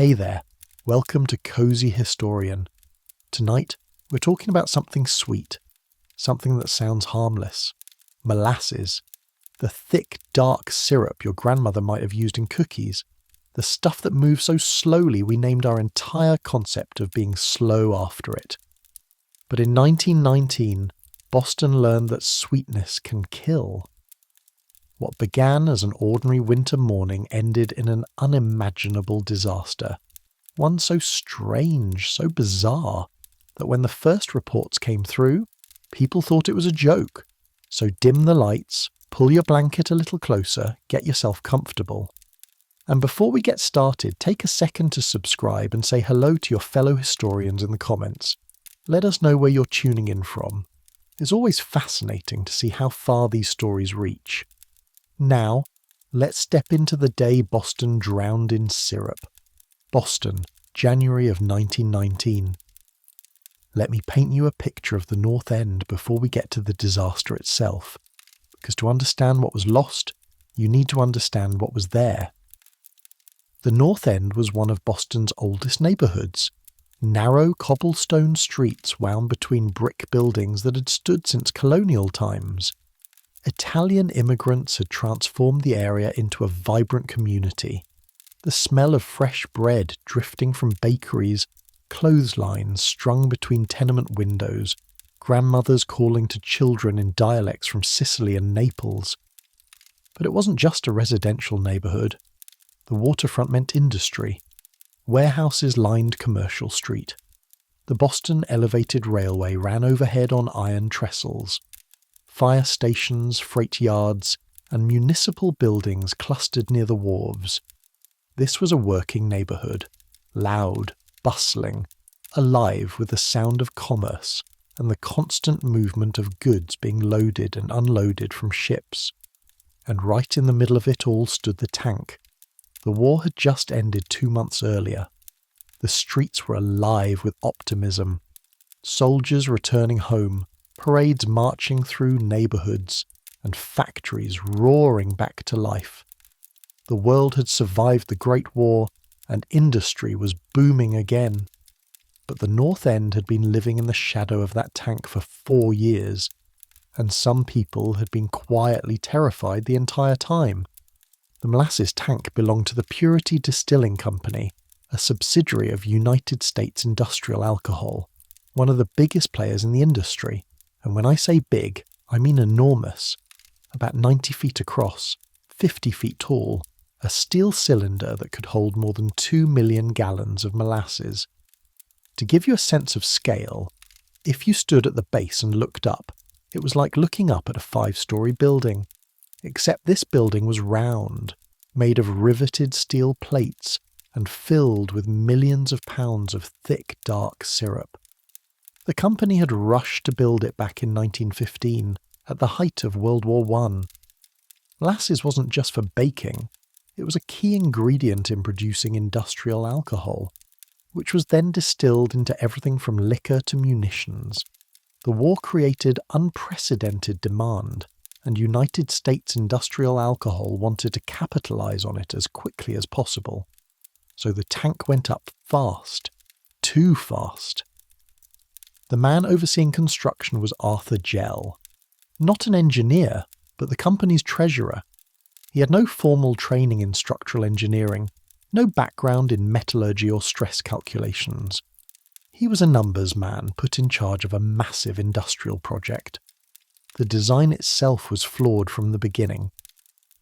Hey there, welcome to Cozy Historian. Tonight, we're talking about something sweet, something that sounds harmless. Molasses. The thick, dark syrup your grandmother might have used in cookies. The stuff that moves so slowly we named our entire concept of being slow after it. But in 1919, Boston learned that sweetness can kill. What began as an ordinary winter morning ended in an unimaginable disaster. One so strange, so bizarre, that when the first reports came through, people thought it was a joke. So dim the lights, pull your blanket a little closer, get yourself comfortable. And before we get started, take a second to subscribe and say hello to your fellow historians in the comments. Let us know where you're tuning in from. It's always fascinating to see how far these stories reach. Now, let's step into the day Boston drowned in syrup. Boston, January of 1919. Let me paint you a picture of the North End before we get to the disaster itself. Because to understand what was lost, you need to understand what was there. The North End was one of Boston's oldest neighbourhoods. Narrow cobblestone streets wound between brick buildings that had stood since colonial times. Italian immigrants had transformed the area into a vibrant community. The smell of fresh bread drifting from bakeries, clotheslines strung between tenement windows, grandmothers calling to children in dialects from Sicily and Naples. But it wasn't just a residential neighbourhood. The waterfront meant industry. Warehouses lined Commercial Street. The Boston Elevated Railway ran overhead on iron trestles. Fire stations, freight yards, and municipal buildings clustered near the wharves. This was a working neighbourhood, loud, bustling, alive with the sound of commerce and the constant movement of goods being loaded and unloaded from ships. And right in the middle of it all stood the tank. The war had just ended 2 months earlier. The streets were alive with optimism. Soldiers returning home, parades marching through neighbourhoods, and factories roaring back to life. The world had survived the Great War, and industry was booming again. But the North End had been living in the shadow of that tank for 4 years, and some people had been quietly terrified the entire time. The molasses tank belonged to the Purity Distilling Company, a subsidiary of United States Industrial Alcohol, one of the biggest players in the industry. And when I say big, I mean enormous. About 90 feet across, 50 feet tall, a steel cylinder that could hold more than 2 million gallons of molasses. To give you a sense of scale, if you stood at the base and looked up, it was like looking up at a 5-story building. Except this building was round, made of riveted steel plates, and filled with millions of pounds of thick, dark syrup. The company had rushed to build it back in 1915, at the height of World War I. Molasses wasn't just for baking, it was a key ingredient in producing industrial alcohol, which was then distilled into everything from liquor to munitions. The war created unprecedented demand, and United States Industrial Alcohol wanted to capitalize on it as quickly as possible. So the tank went up fast, too fast. The man overseeing construction was Arthur Gell. Not an engineer, but the company's treasurer. He had no formal training in structural engineering, no background in metallurgy or stress calculations. He was a numbers man put in charge of a massive industrial project. The design itself was flawed from the beginning.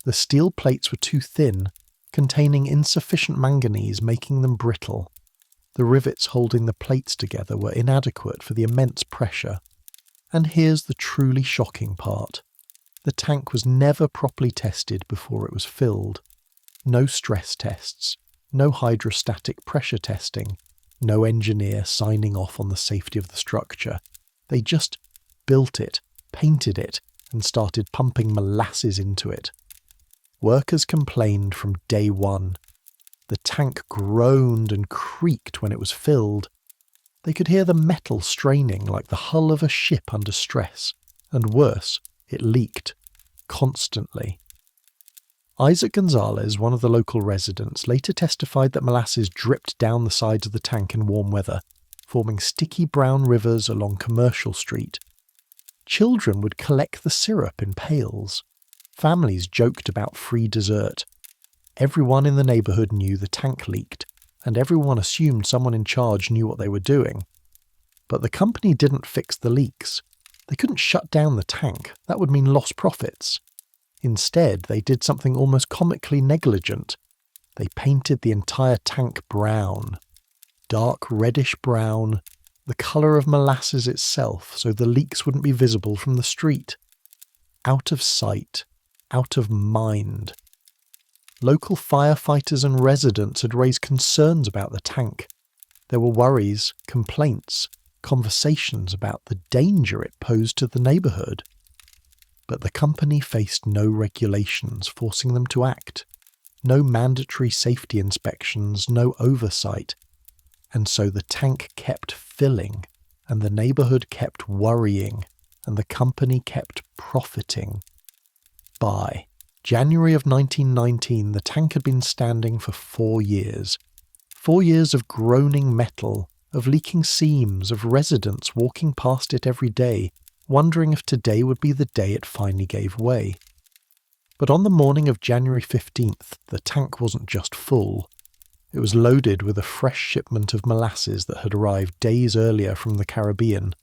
The steel plates were too thin, containing insufficient manganese, making them brittle. The rivets holding the plates together were inadequate for the immense pressure. And here's the truly shocking part. The tank was never properly tested before it was filled. No stress tests, no hydrostatic pressure testing, no engineer signing off on the safety of the structure. They just built it, painted it, and started pumping molasses into it. Workers complained from day one. The tank groaned and creaked when it was filled. They could hear the metal straining like the hull of a ship under stress, and worse, it leaked, constantly. Isaac Gonzalez, one of the local residents, later testified that molasses dripped down the sides of the tank in warm weather, forming sticky brown rivers along Commercial Street. Children would collect the syrup in pails. Families joked about free dessert. Everyone in the neighbourhood knew the tank leaked, and everyone assumed someone in charge knew what they were doing. But the company didn't fix the leaks. They couldn't shut down the tank. That would mean lost profits. Instead, they did something almost comically negligent. They painted the entire tank brown. Dark reddish brown, the colour of molasses itself, so the leaks wouldn't be visible from the street. Out of sight, out of mind. Local firefighters and residents had raised concerns about the tank. There were worries, complaints, conversations about the danger it posed to the neighbourhood. But the company faced no regulations forcing them to act, no mandatory safety inspections, no oversight. And so the tank kept filling, and the neighbourhood kept worrying, and the company kept profiting. By January of 1919, the tank had been standing for 4 years. 4 years of groaning metal, of leaking seams, of residents walking past it every day, wondering if today would be the day it finally gave way. But on the morning of January 15th, the tank wasn't just full. It was loaded with a fresh shipment of molasses that had arrived days earlier from the Caribbean.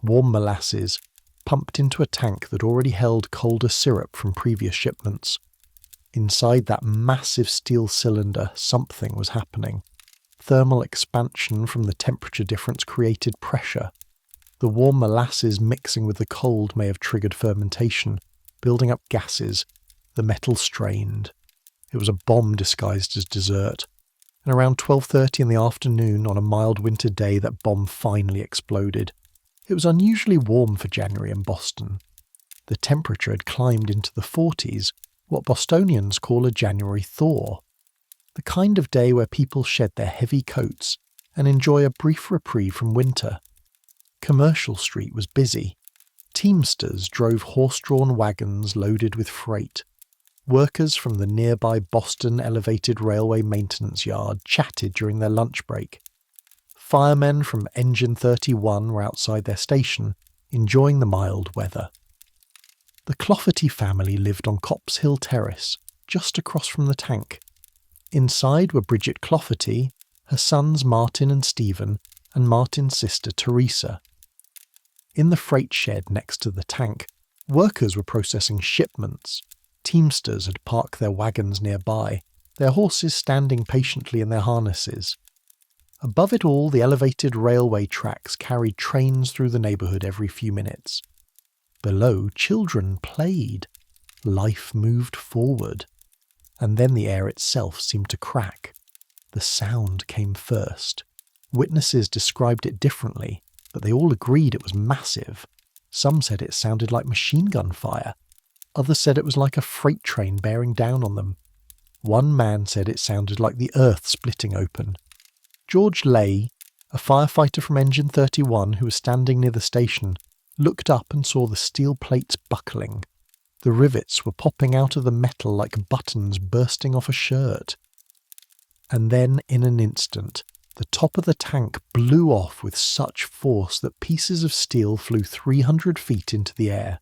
Warm molasses, pumped into a tank that already held colder syrup from previous shipments. Inside that massive steel cylinder, something was happening. Thermal expansion from the temperature difference created pressure. The warm molasses mixing with the cold may have triggered fermentation, building up gases. The metal strained. It was a bomb disguised as dessert. And around 12:30 in the afternoon on a mild winter day, that bomb finally exploded. It was unusually warm for January in Boston. The temperature had climbed into the 40s, what Bostonians call a January thaw. The kind of day where people shed their heavy coats and enjoy a brief reprieve from winter. Commercial Street was busy. Teamsters drove horse-drawn wagons loaded with freight. Workers from the nearby Boston Elevated Railway Maintenance Yard chatted during their lunch break. Firemen from Engine 31 were outside their station, enjoying the mild weather. The Clofferty family lived on Copp's Hill Terrace, just across from the tank. Inside were Bridget Clofferty, her sons Martin and Stephen, and Martin's sister Teresa. In the freight shed next to the tank, workers were processing shipments. Teamsters had parked their wagons nearby, their horses standing patiently in their harnesses. Above it all, the elevated railway tracks carried trains through the neighbourhood every few minutes. Below, children played. Life moved forward. And then the air itself seemed to crack. The sound came first. Witnesses described it differently, but they all agreed it was massive. Some said it sounded like machine gun fire. Others said it was like a freight train bearing down on them. One man said it sounded like the earth splitting open. George Lay, a firefighter from Engine 31 who was standing near the station, looked up and saw the steel plates buckling. The rivets were popping out of the metal like buttons bursting off a shirt. And then, in an instant, the top of the tank blew off with such force that pieces of steel flew 300 feet into the air.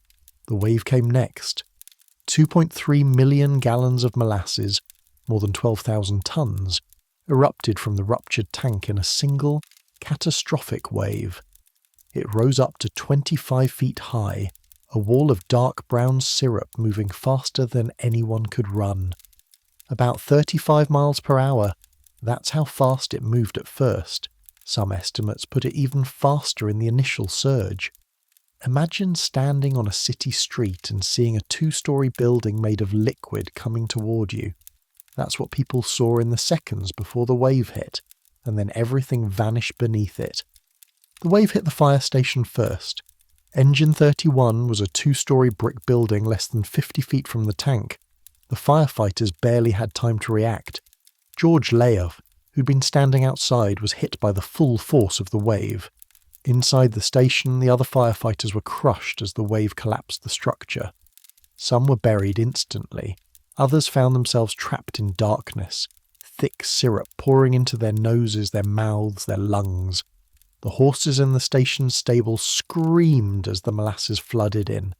The wave came next. 2.3 million gallons of molasses, more than 12,000 tons, erupted from the ruptured tank in a single, catastrophic wave. It rose up to 25 feet high, a wall of dark brown syrup moving faster than anyone could run. About 35 miles per hour, that's how fast it moved at first. Some estimates put it even faster in the initial surge. Imagine standing on a city street and seeing a 2-story building made of liquid coming toward you. That's what people saw in the seconds before the wave hit, and then everything vanished beneath it. The wave hit the fire station first. Engine 31 was a 2-story brick building less than 50 feet from the tank. The firefighters barely had time to react. George Layoff, who'd been standing outside, was hit by the full force of the wave. Inside the station, the other firefighters were crushed as the wave collapsed the structure. Some were buried instantly. Others found themselves trapped in darkness, thick syrup pouring into their noses, their mouths, their lungs. The horses in the station's stable screamed as the molasses flooded in.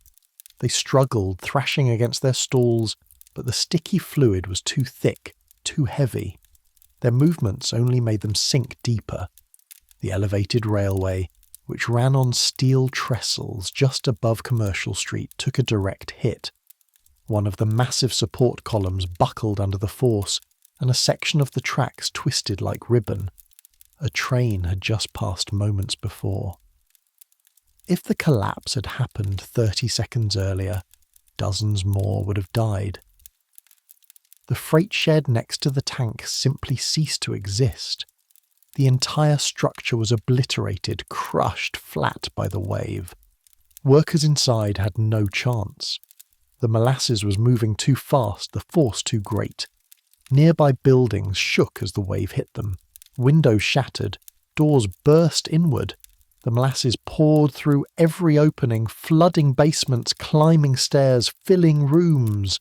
They struggled, thrashing against their stalls, but the sticky fluid was too thick, too heavy. Their movements only made them sink deeper. The elevated railway, which ran on steel trestles just above Commercial Street, took a direct hit. One of the massive support columns buckled under the force, and a section of the tracks twisted like ribbon. A train had just passed moments before. If the collapse had happened 30 seconds earlier, dozens more would have died. The freight shed next to the tank simply ceased to exist. The entire structure was obliterated, crushed flat by the wave. Workers inside had no chance. The molasses was moving too fast, the force too great. Nearby buildings shook as the wave hit them. Windows shattered, doors burst inward. The molasses poured through every opening, flooding basements, climbing stairs, filling rooms.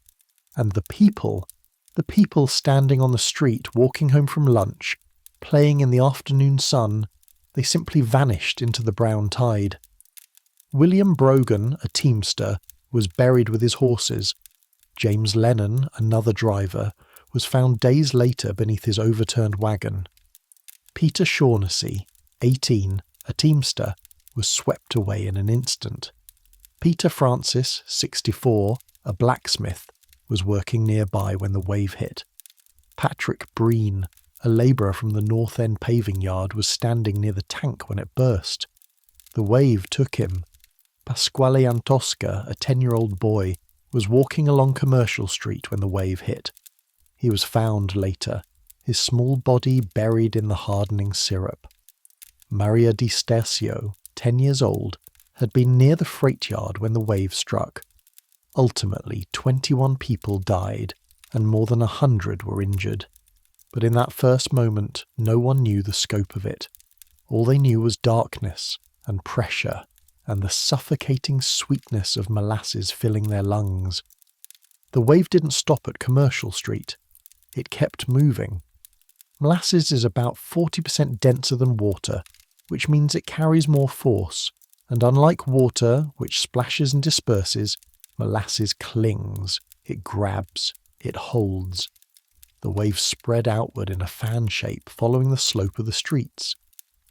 And the people standing on the street, walking home from lunch, playing in the afternoon sun, they simply vanished into the brown tide. William Brogan, a teamster, was buried with his horses. James Lennon, another driver, was found days later beneath his overturned wagon. Peter Shaughnessy, 18, a teamster, was swept away in an instant. Peter Francis, 64, a blacksmith, was working nearby when the wave hit. Patrick Breen, a labourer from the North End paving yard, was standing near the tank when it burst. The wave took him. Pasquale Antosca, a 10-year-old boy, was walking along Commercial Street when the wave hit. He was found later, his small body buried in the hardening syrup. Maria Di Stasio, 10 years old, had been near the freight yard when the wave struck. Ultimately, 21 people died and more than 100 were injured. But in that first moment, no one knew the scope of it. All they knew was darkness and pressure and the suffocating sweetness of molasses filling their lungs. The wave didn't stop at Commercial Street. It kept moving. Molasses is about 40% denser than water, which means it carries more force, and unlike water, which splashes and disperses, molasses clings, it grabs, it holds. The wave spread outward in a fan shape following the slope of the streets.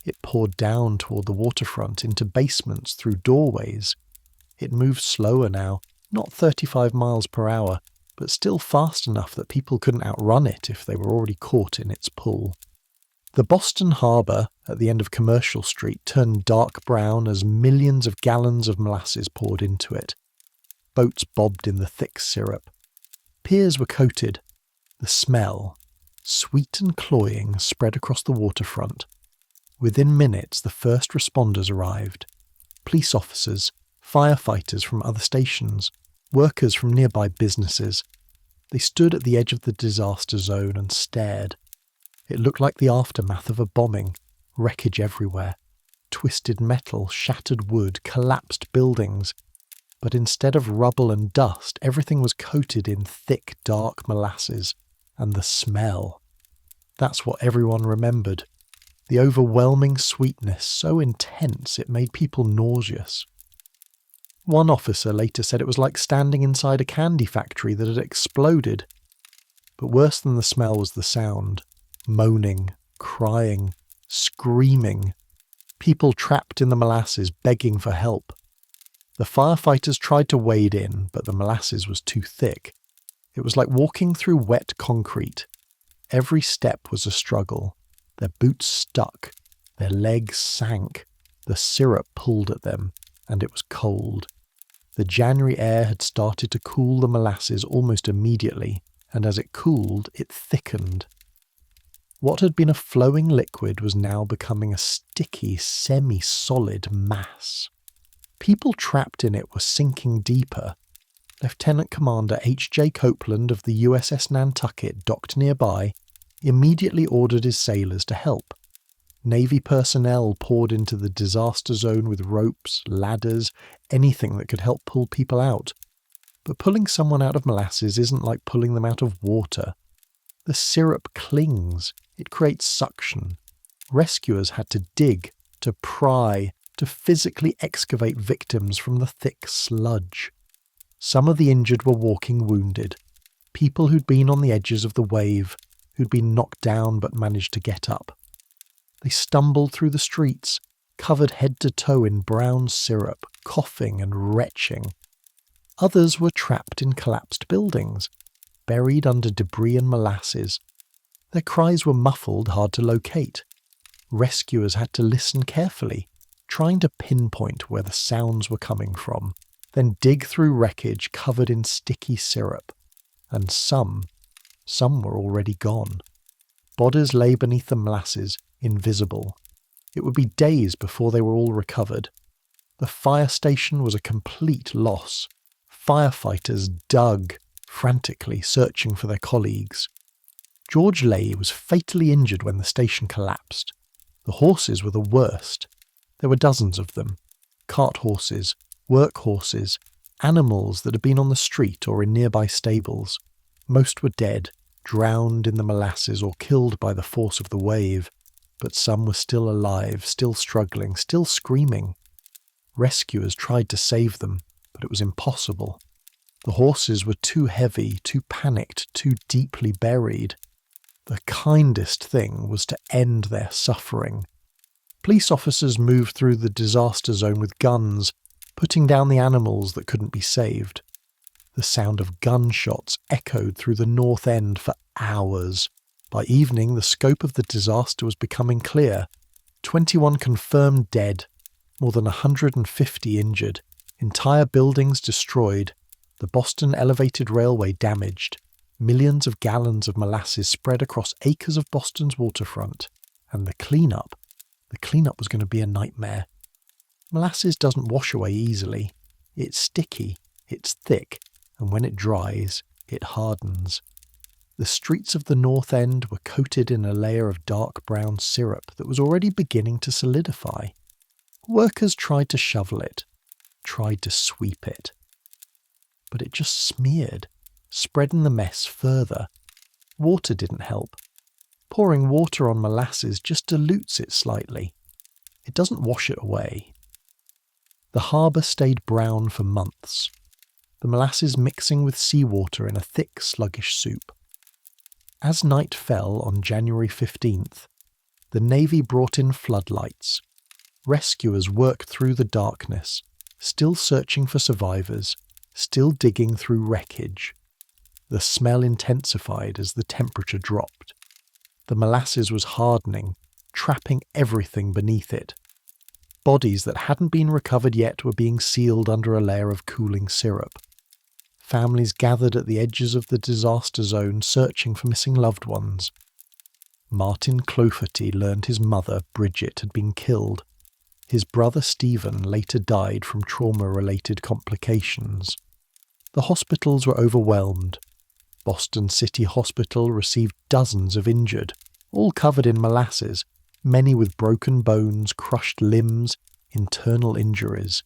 It poured down toward the waterfront into basements through doorways. It moved slower now, not 35 miles per hour, but still fast enough that people couldn't outrun it if they were already caught in its pull. The Boston Harbor at the end of Commercial Street turned dark brown as millions of gallons of molasses poured into it. Boats bobbed in the thick syrup. Piers were coated. The smell, sweet and cloying, spread across the waterfront. Within minutes, the first responders arrived. Police officers, firefighters from other stations, workers from nearby businesses. They stood at the edge of the disaster zone and stared. It looked like the aftermath of a bombing, wreckage everywhere, twisted metal, shattered wood, collapsed buildings. But instead of rubble and dust, everything was coated in thick, dark molasses. And the smell. That's what everyone remembered. The overwhelming sweetness, so intense it made people nauseous. One officer later said it was like standing inside a candy factory that had exploded. But worse than the smell was the sound. Moaning, crying, screaming. People trapped in the molasses begging for help. The firefighters tried to wade in, but the molasses was too thick. It was like walking through wet concrete. Every step was a struggle. Their boots stuck. Their legs sank. The syrup pulled at them, and it was cold. The January air had started to cool the molasses almost immediately, and as it cooled, it thickened. What had been a flowing liquid was now becoming a sticky, semi-solid mass. People trapped in it were sinking deeper. Lieutenant Commander H.J. Copeland of the USS Nantucket, docked nearby, immediately ordered his sailors to help. Navy personnel poured into the disaster zone with ropes, ladders, anything that could help pull people out. But pulling someone out of molasses isn't like pulling them out of water. The syrup clings. It creates suction. Rescuers had to dig, to pry, to physically excavate victims from the thick sludge. Some of the injured were walking wounded. People who'd been on the edges of the wave, who'd been knocked down but managed to get up. They stumbled through the streets, covered head to toe in brown syrup, coughing and retching. Others were trapped in collapsed buildings, buried under debris and molasses. Their cries were muffled, hard to locate. Rescuers had to listen carefully, trying to pinpoint where the sounds were coming from, then dig through wreckage covered in sticky syrup. And some were already gone. Bodies lay beneath the molasses, invisible. It would be days before they were all recovered. The fire station was a complete loss. Firefighters dug, frantically searching for their colleagues. George Leigh was fatally injured when the station collapsed. The horses were the worst. There were dozens of them. Cart horses, work horses, animals that had been on the street or in nearby stables. Most were dead, drowned in the molasses or killed by the force of the wave, but some were still alive, still struggling, still screaming. Rescuers tried to save them, but it was impossible. The horses were too heavy, too panicked, too deeply buried. The kindest thing was to end their suffering. Police officers moved through the disaster zone with guns, putting down the animals that couldn't be saved. The sound of gunshots echoed through the north end for hours. By evening, the scope of the disaster was becoming clear. 21 confirmed dead, more than 150 injured, entire buildings destroyed, the Boston Elevated Railway damaged, millions of gallons of molasses spread across acres of Boston's waterfront, and the cleanup was going to be a nightmare. Molasses doesn't wash away easily. It's sticky, it's thick, and when it dries, it hardens. The streets of the North End were coated in a layer of dark brown syrup that was already beginning to solidify. Workers tried to shovel it, tried to sweep it. But it just smeared, spreading the mess further. Water didn't help. Pouring water on molasses just dilutes it slightly. It doesn't wash it away. The harbour stayed brown for months, the molasses mixing with seawater in a thick, sluggish soup. As night fell on January 15th, the Navy brought in floodlights. Rescuers worked through the darkness, still searching for survivors, still digging through wreckage. The smell intensified as the temperature dropped. The molasses was hardening, trapping everything beneath it. Bodies that hadn't been recovered yet were being sealed under a layer of cooling syrup. Families gathered at the edges of the disaster zone searching for missing loved ones. Martin Cloferty learned his mother, Bridget, had been killed. His brother Stephen later died from trauma-related complications. The hospitals were overwhelmed. Boston City Hospital received dozens of injured, all covered in molasses, many with broken bones, crushed limbs, internal injuries.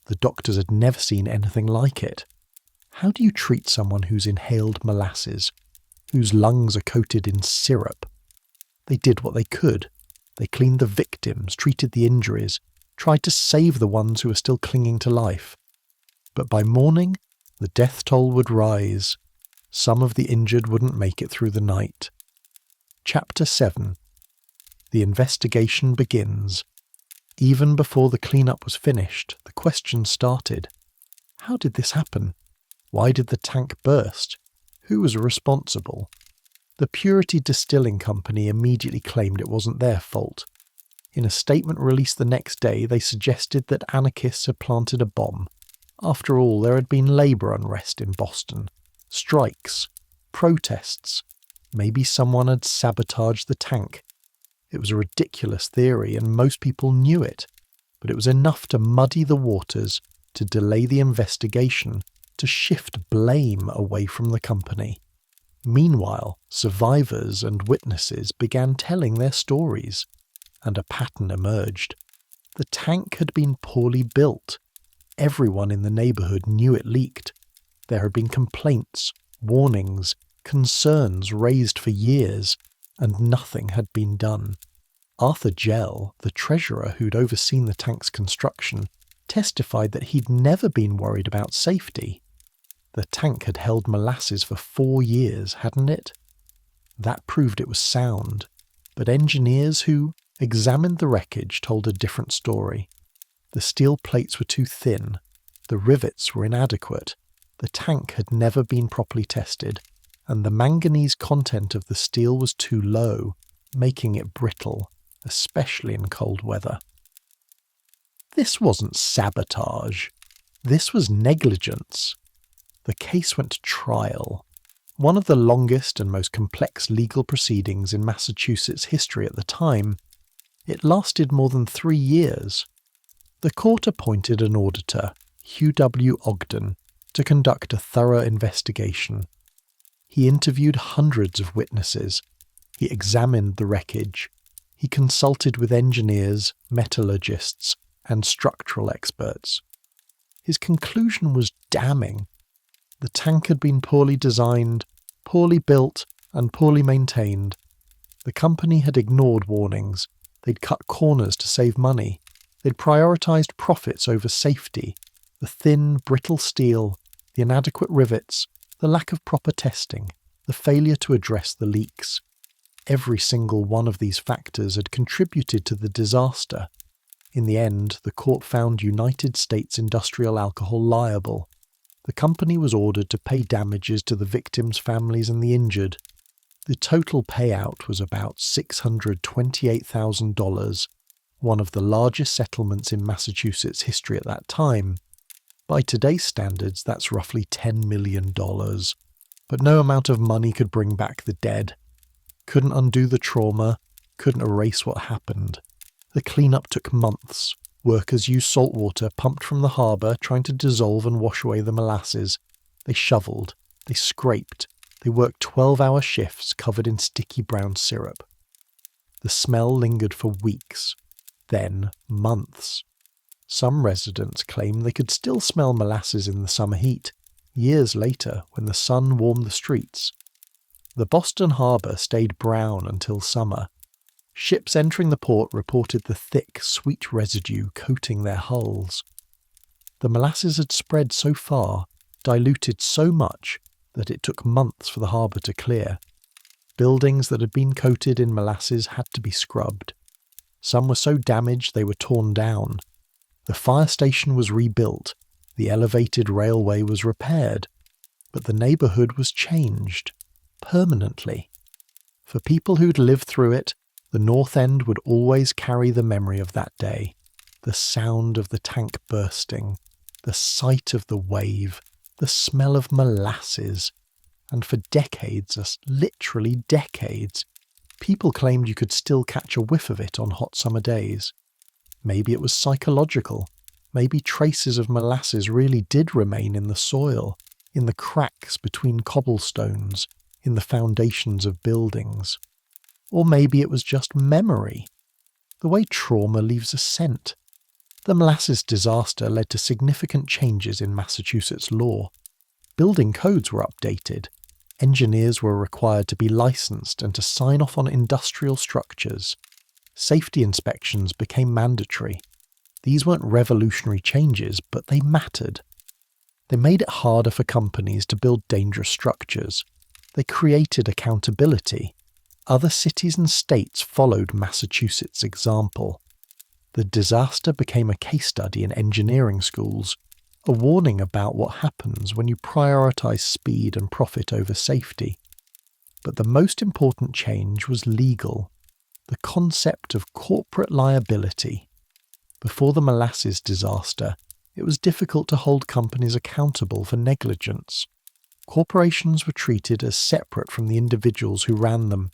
The doctors had never seen anything like it. How do you treat someone who's inhaled molasses, whose lungs are coated in syrup? They did what they could. They cleaned the victims, treated the injuries, tried to save the ones who were still clinging to life. But by morning, the death toll would rise. Some of the injured wouldn't make it through the night. Chapter 7. The investigation begins. Even before the cleanup was finished, the question started. How did this happen? Why did the tank burst? Who was responsible? The Purity Distilling Company immediately claimed it wasn't their fault. In a statement released the next day, they suggested that anarchists had planted a bomb. After all, there had been labour unrest in Boston. Strikes. Protests. Maybe someone had sabotaged the tank. It was a ridiculous theory, and most people knew it. But it was enough to muddy the waters, to delay the investigation, to shift blame away from the company. Meanwhile, survivors and witnesses began telling their stories, and a pattern emerged. The tank had been poorly built. Everyone in the neighbourhood knew it leaked. there had been complaints, warnings, concerns raised for years, and nothing had been done. Arthur Gell, the treasurer who'd overseen the tank's construction, testified that he'd never been worried about safety. The tank had held molasses for 4 years, hadn't it? That proved it was sound, but engineers who examined the wreckage told a different story. The steel plates were too thin, the rivets were inadequate, the tank had never been properly tested, and the manganese content of the steel was too low, making it brittle, especially in cold weather. This wasn't sabotage. This was negligence. The case went to trial, one of the longest and most complex legal proceedings in Massachusetts history at the time. It lasted more than 3 years. The court appointed an auditor, Hugh W. Ogden, to conduct a thorough investigation. He interviewed hundreds of witnesses. He examined the wreckage. He consulted with engineers, metallurgists, and structural experts. His conclusion was damning. The tank had been poorly designed, poorly built, and poorly maintained. The company had ignored warnings. They'd cut corners to save money. They'd prioritised profits over safety. The thin, brittle steel, the inadequate rivets, the lack of proper testing, the failure to address the leaks. Every single one of these factors had contributed to the disaster. In the end, the court found United States Industrial Alcohol liable. The company was ordered to pay damages to the victims' families and the injured. The total payout was about $628,000, one of the largest settlements in Massachusetts history at that time. By today's standards, that's roughly $10 million. But no amount of money could bring back the dead. Couldn't undo the trauma, couldn't erase what happened. The cleanup took months. Workers used salt water pumped from the harbour, trying to dissolve and wash away the molasses. They shoveled, they scraped, they worked 12-hour shifts covered in sticky brown syrup. The smell lingered for weeks, then months. Some residents claimed they could still smell molasses in the summer heat, years later when the sun warmed the streets. The Boston harbour stayed brown until summer. Ships entering the port reported the thick, sweet residue coating their hulls. The molasses had spread so far, diluted so much, that it took months for the harbour to clear. Buildings that had been coated in molasses had to be scrubbed. Some were so damaged they were torn down. The fire station was rebuilt, the elevated railway was repaired, but the neighbourhood was changed, permanently. For people who'd lived through it, the North End would always carry the memory of that day, the sound of the tank bursting, the sight of the wave, the smell of molasses, and for decades, literally decades, people claimed you could still catch a whiff of it on hot summer days. Maybe it was psychological. Maybe traces of molasses really did remain in the soil, in the cracks between cobblestones, in the foundations of buildings. Or maybe it was just memory, the way trauma leaves a scent. The molasses disaster led to significant changes in Massachusetts law. Building codes were updated. Engineers were required to be licensed and to sign off on industrial structures. Safety inspections became mandatory. These weren't revolutionary changes, but they mattered. They made it harder for companies to build dangerous structures. They created accountability. Other cities and states followed Massachusetts' example. The disaster became a case study in engineering schools, a warning about what happens when you prioritize speed and profit over safety. But the most important change was legal, the concept of corporate liability. Before the molasses disaster, it was difficult to hold companies accountable for negligence. Corporations were treated as separate from the individuals who ran them.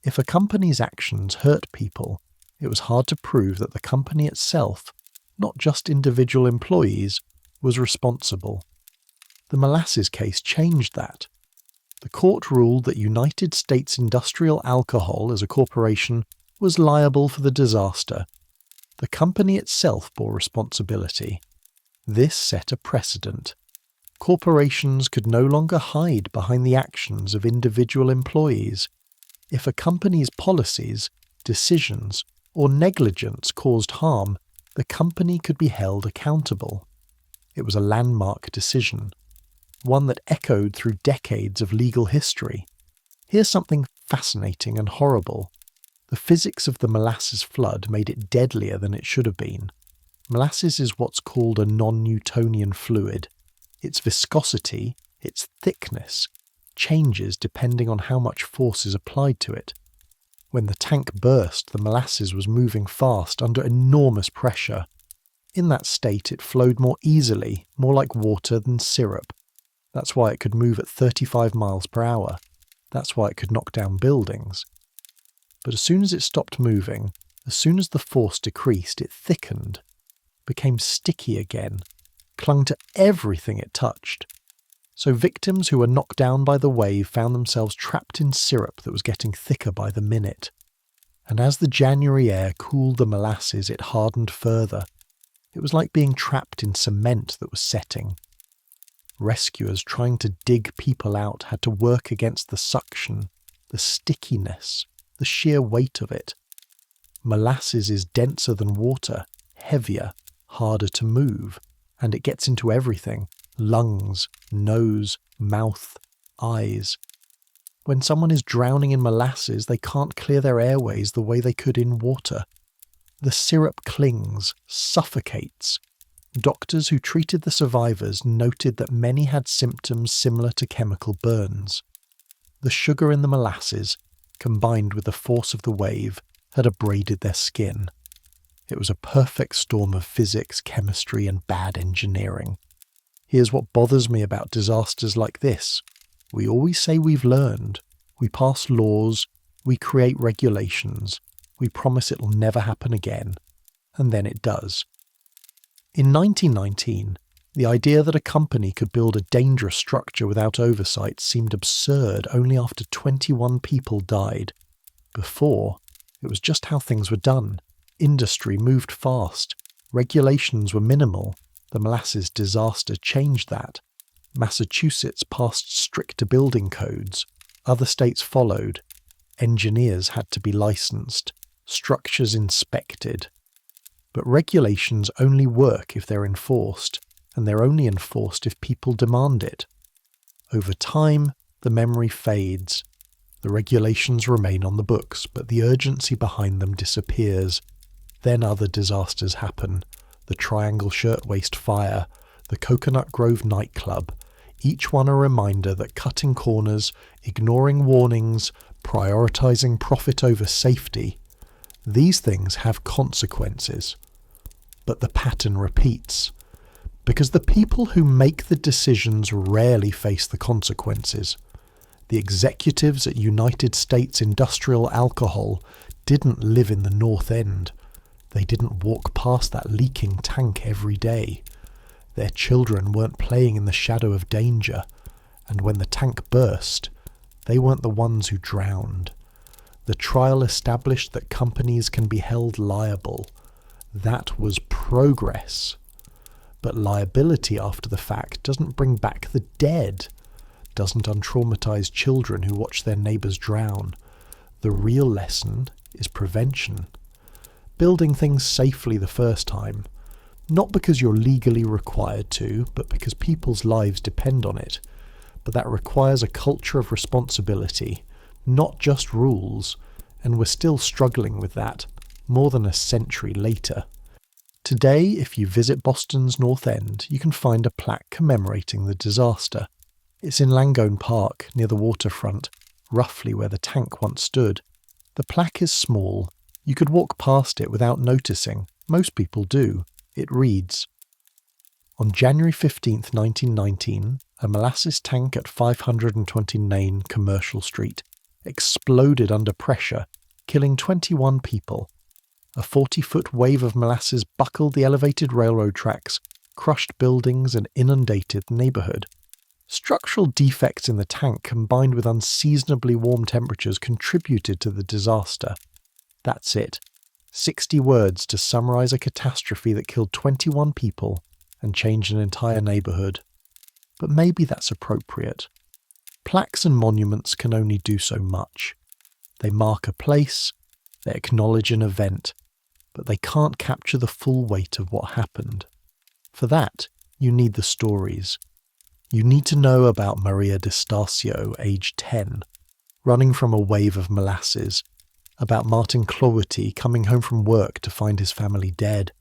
If a company's actions hurt people, it was hard to prove that the company itself, not just individual employees, was responsible. The molasses case changed that. The court ruled that United States Industrial Alcohol as a corporation was liable for the disaster. The company itself bore responsibility. This set a precedent. Corporations could no longer hide behind the actions of individual employees. If a company's policies, decisions, or negligence caused harm, the company could be held accountable. It was a landmark decision, one that echoed through decades of legal history. Here's something fascinating and horrible. The physics of the molasses flood made it deadlier than it should have been. Molasses is what's called a non-Newtonian fluid. Its viscosity, its thickness, changes depending on how much force is applied to it. When the tank burst, the molasses was moving fast under enormous pressure. In that state, it flowed more easily, more like water than syrup. That's why it could move at 35 miles per hour. That's why it could knock down buildings. But as soon as it stopped moving, as soon as the force decreased, it thickened, became sticky again, clung to everything it touched. So victims who were knocked down by the wave found themselves trapped in syrup that was getting thicker by the minute. And as the January air cooled the molasses, it hardened further. It was like being trapped in cement that was setting. Rescuers trying to dig people out had to work against the suction, the stickiness, the sheer weight of it. Molasses is denser than water, heavier, harder to move, and it gets into everything: lungs, nose, mouth, eyes. When someone is drowning in molasses, they can't clear their airways the way they could in water. The syrup clings, suffocates. Doctors who treated the survivors noted that many had symptoms similar to chemical burns. The sugar in the molasses, combined with the force of the wave, had abraded their skin. It was a perfect storm of physics, chemistry, and bad engineering. Here's what bothers me about disasters like this. We always say we've learned. We pass laws, we create regulations, we promise it'll never happen again, and then it does. In 1919, the idea that a company could build a dangerous structure without oversight seemed absurd only after 21 people died. Before, it was just how things were done. Industry moved fast. Regulations were minimal. The molasses disaster changed that. Massachusetts passed stricter building codes. Other states followed. Engineers had to be licensed. Structures inspected. But regulations only work if they're enforced, and they're only enforced if people demand it. Over time, the memory fades. The regulations remain on the books, but the urgency behind them disappears. Then other disasters happen. The Triangle Shirtwaist Fire, the Coconut Grove nightclub, each one a reminder that cutting corners, ignoring warnings, prioritizing profit over safety, these things have consequences. But the pattern repeats, because the people who make the decisions rarely face the consequences. The executives at United States Industrial Alcohol didn't live in the North End. They didn't walk past that leaking tank every day. Their children weren't playing in the shadow of danger, and when the tank burst, they weren't the ones who drowned. The trial established that companies can be held liable. That was progress. But liability after the fact doesn't bring back the dead, doesn't untraumatize children who watch their neighbours drown. The real lesson is prevention. Building things safely the first time, not because you're legally required to, but because people's lives depend on it. But that requires a culture of responsibility, not just rules, and we're still struggling with that, more than a century later. Today, if you visit Boston's North End, you can find a plaque commemorating the disaster. It's in Langone Park, near the waterfront, roughly where the tank once stood. The plaque is small. You could walk past it without noticing. Most people do. It reads, "On January 15, 1919, a molasses tank at 529 Commercial Street exploded under pressure, killing 21 people. A 40-foot wave of molasses buckled the elevated railroad tracks, crushed buildings, and inundated the neighbourhood. Structural defects in the tank combined with unseasonably warm temperatures contributed to the disaster. That's it. 60 words to summarise a catastrophe that killed 21 people and changed an entire neighbourhood. but maybe that's appropriate. Plaques and monuments can only do so much. They mark a place, they acknowledge an event, but they can't capture the full weight of what happened. For that, you need the stories. You need to know about Maria D'Estasio, aged 10, running from a wave of molasses, about Martin Cloworty coming home from work to find his family dead,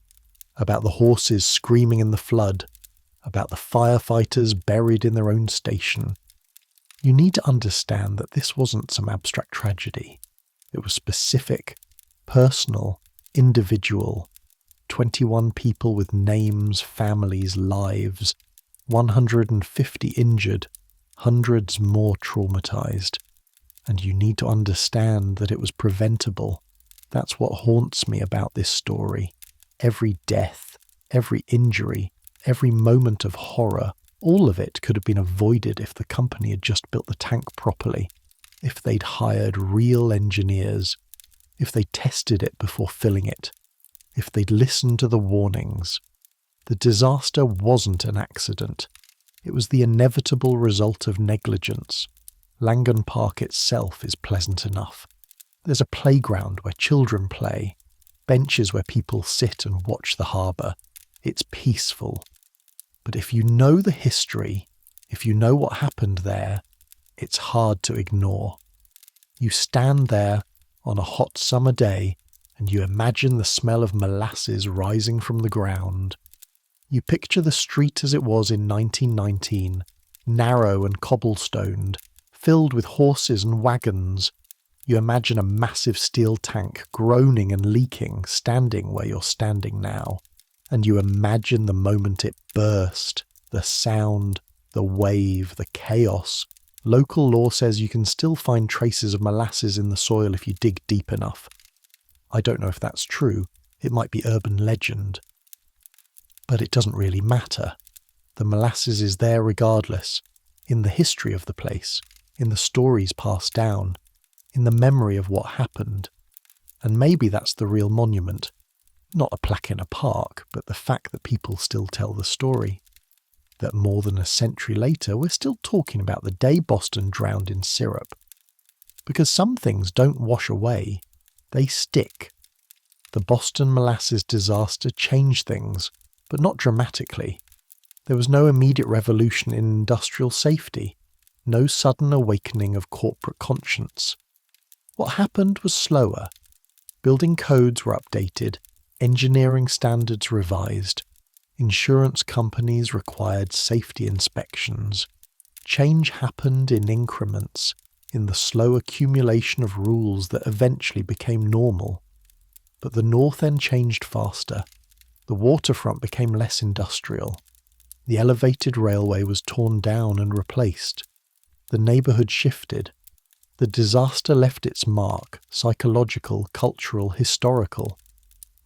about the horses screaming in the flood, about the firefighters buried in their own station. You need to understand that this wasn't some abstract tragedy. It was specific, personal, individual. 21 people with names, families, lives, 150 injured, hundreds more traumatized. And you need to understand that it was preventable. That's what haunts me about this story. Every death, every injury, every moment of horror, all of it could have been avoided if the company had just built the tank properly, if they'd hired real engineers, if they tested it before filling it, if they'd listened to the warnings. The disaster wasn't an accident. It was the inevitable result of negligence. Langon Park itself is pleasant enough. There's a playground where children play, benches where people sit and watch the harbour. It's peaceful. But if you know the history, if you know what happened there, it's hard to ignore. You stand there on a hot summer day and you imagine the smell of molasses rising from the ground. You picture the street as it was in 1919, narrow and cobblestoned, filled with horses and wagons. You imagine a massive steel tank groaning and leaking, standing where you're standing now. And you imagine the moment it burst, the sound, the wave, the chaos. Local law says you can still find traces of molasses in the soil if you dig deep enough. I don't know if that's true. It might be urban legend. But it doesn't really matter. The molasses is there regardless, in the history of the place, in the stories passed down, in the memory of what happened. And maybe that's the real monument. Not a plaque in a park, but the fact that people still tell the story. That more than a century later, we're still talking about the day Boston drowned in syrup. Because some things don't wash away, they stick. The Boston molasses disaster changed things, but not dramatically. There was no immediate revolution in industrial safety, no sudden awakening of corporate conscience. What happened was slower. Building codes were updated, engineering standards revised, insurance companies required safety inspections. Change happened in increments, in the slow accumulation of rules that eventually became normal. But the North End changed faster. The waterfront became less industrial. The elevated railway was torn down and replaced. The neighbourhood shifted. The disaster left its mark, psychological, cultural, historical.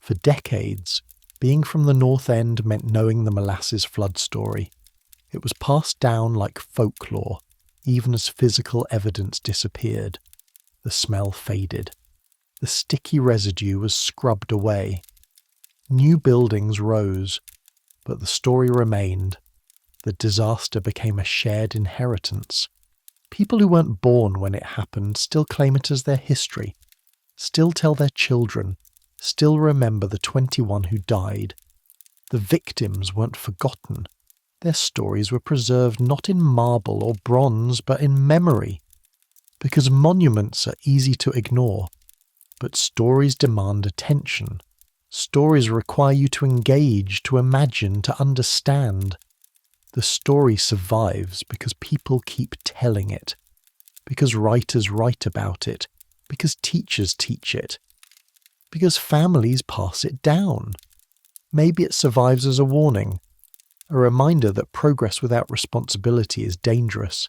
For decades, being from the North End meant knowing the molasses flood story. It was passed down like folklore, even as physical evidence disappeared. The smell faded. The sticky residue was scrubbed away. New buildings rose, but the story remained. The disaster became a shared inheritance. People who weren't born when it happened still claim it as their history, still tell their children, still remember the 21 who died. The victims weren't forgotten. Their stories were preserved not in marble or bronze, but in memory. Because monuments are easy to ignore, but stories demand attention. Stories require you to engage, to imagine, to understand. The story survives because people keep telling it, because writers write about it, because teachers teach it, because families pass it down. Maybe it survives as a warning, a reminder that progress without responsibility is dangerous,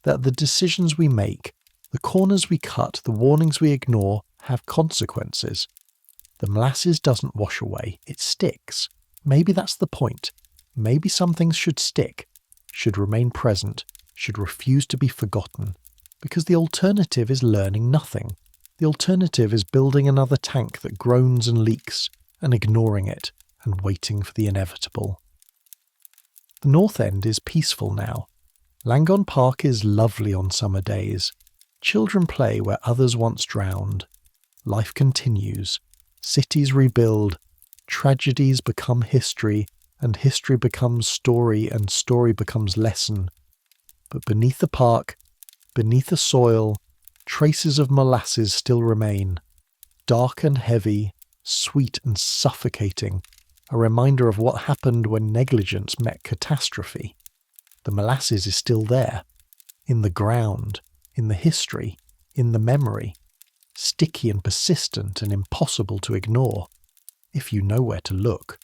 that the decisions we make, the corners we cut, the warnings we ignore have consequences. The molasses doesn't wash away, it sticks. Maybe that's the point. Maybe some things should stick, should remain present, should refuse to be forgotten, because the alternative is learning nothing. The alternative is building another tank that groans and leaks, and ignoring it, and waiting for the inevitable. The North End is peaceful now. Langone Park is lovely on summer days. Children play where others once drowned. Life continues. Cities rebuild. Tragedies become history, and history becomes story, and story becomes lesson. But beneath the park, beneath the soil, traces of molasses still remain. Dark and heavy, sweet and suffocating, a reminder of what happened when negligence met catastrophe. The molasses is still there, in the ground, in the history, in the memory, sticky and persistent and impossible to ignore, if you know where to look.